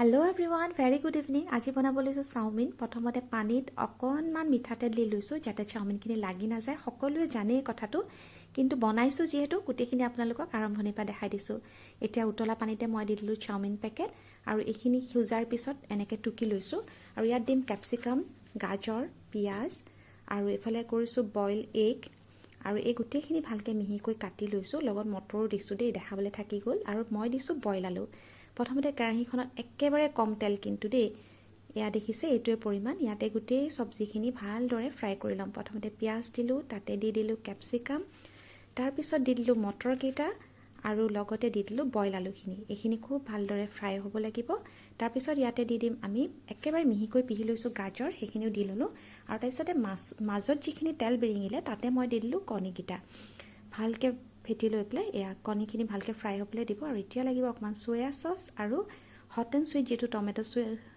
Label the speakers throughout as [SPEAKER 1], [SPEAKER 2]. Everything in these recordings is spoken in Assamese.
[SPEAKER 1] Hello' everyone, very good evening. আজি বনাব লৈছোঁ চাওমিন। প্ৰথমতে পানীত অকণমান মিঠাতেল দি লৈছোঁ যাতে চাওমিনখিনি লাগি নাযায়। সকলোৱে জানেই কথাটো, কিন্তু বনাইছোঁ যিহেতু গোটেইখিনি আপোনালোকক আৰম্ভণিৰ পৰা দেখাই দিছোঁ। এতিয়া উতলা পানীতে মই দি দিলোঁ চাওমিন পেকেট আৰু এইখিনি সিজাৰ পিছত এনেকৈ টুকি লৈছোঁ। আৰু ইয়াত দিম কেপচিকাম, গাজৰ, পিঁয়াজ আৰু এইফালে কৰিছোঁ বইল এগ। আৰু এই গোটেইখিনি ভালকৈ মিহিকৈ কাটি লৈছোঁ, লগত মটৰো দিছোঁ দেই, দেখাবলৈ থাকি গ'ল। আৰু মই দিছোঁ বইল আলু। প্ৰথমতে কেৰাহীখনত একেবাৰে কম তেল কিন্তু দেই, এয়া দেখিছে এইটোৱে পৰিমাণ। ইয়াতে গোটেই চব্জিখিনি ভালদৰে ফ্ৰাই কৰি ল'ম। প্ৰথমতে পিঁয়াজ দিলোঁ, তাতে দি দিলোঁ কেপচিকাম, তাৰপিছত দি দিলোঁ মটৰকেইটা আৰু লগতে দি দিলোঁ বইল আলুখিনি। এইখিনি খুব ভালদৰে ফ্ৰাই হ'ব লাগিব। তাৰপিছত ইয়াতে দি দিম আমি একেবাৰে মিহিকৈ পিহি লৈছোঁ গাজৰ, সেইখিনিও দি ল'লোঁ। আৰু তাৰপিছতে মাজত যিখিনি তেল বিৰিঙিলে তাতে মই দি দিলোঁ কণীকেইটা। ভালকৈ ফেটি লৈ পেলাই এয়া কণীখিনি ভালকৈ ফ্ৰাই হ'বলৈ দিব। আৰু এতিয়া লাগিব অকণমান চয়া চচ আৰু হট এণ্ড চুইট যিটো টমেট'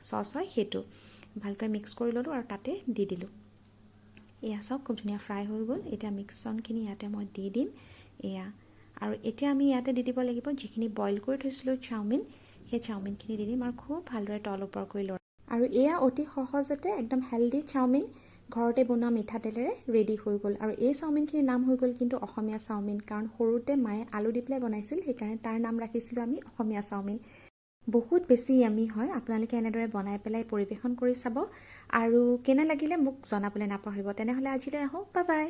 [SPEAKER 1] চচ হয় সেইটো ভালকৈ মিক্স কৰি ল'লোঁ আৰু তাতে দি দিলোঁ। এয়া চাওক খুব ধুনীয়া ফ্ৰাই হৈ গ'ল। এতিয়া মিক্সনখিনি ইয়াতে মই দি দিম এয়া। আৰু এতিয়া আমি ইয়াতে দি দিব লাগিব যিখিনি বইল কৰি থৈছিলোঁ চাওমিন, সেই চাওমিনখিনি দি দিম আৰু খুব ভালদৰে তল ওপৰ কৰি লওঁ। আৰু এয়া অতি সহজতে একদম হেল্ডি চাওমিন ঘৰতে বনোৱা মিঠাতেলেৰে ৰেডি হৈ গ'ল। আৰু এই চাওমিনখিনিৰ নাম হৈ গ'ল কিন্তু অসমীয়া চাওমিন, কাৰণ সৰুতে মায়ে আলু দি পেলাই বনাইছিল, সেইকাৰণে তাৰ নাম ৰাখিছিলোঁ আমি অসমীয়া চাওমিন। বহুত বেছি য়ামি হয়। আপোনালোকে এনেদৰে বনাই পেলাই পৰিৱেশন কৰি চাব আৰু কেনে লাগিলে মোক জনাবলৈ নাপাহৰিব। তেনেহ'লে আজিলৈ আহোঁ, বাই বাই।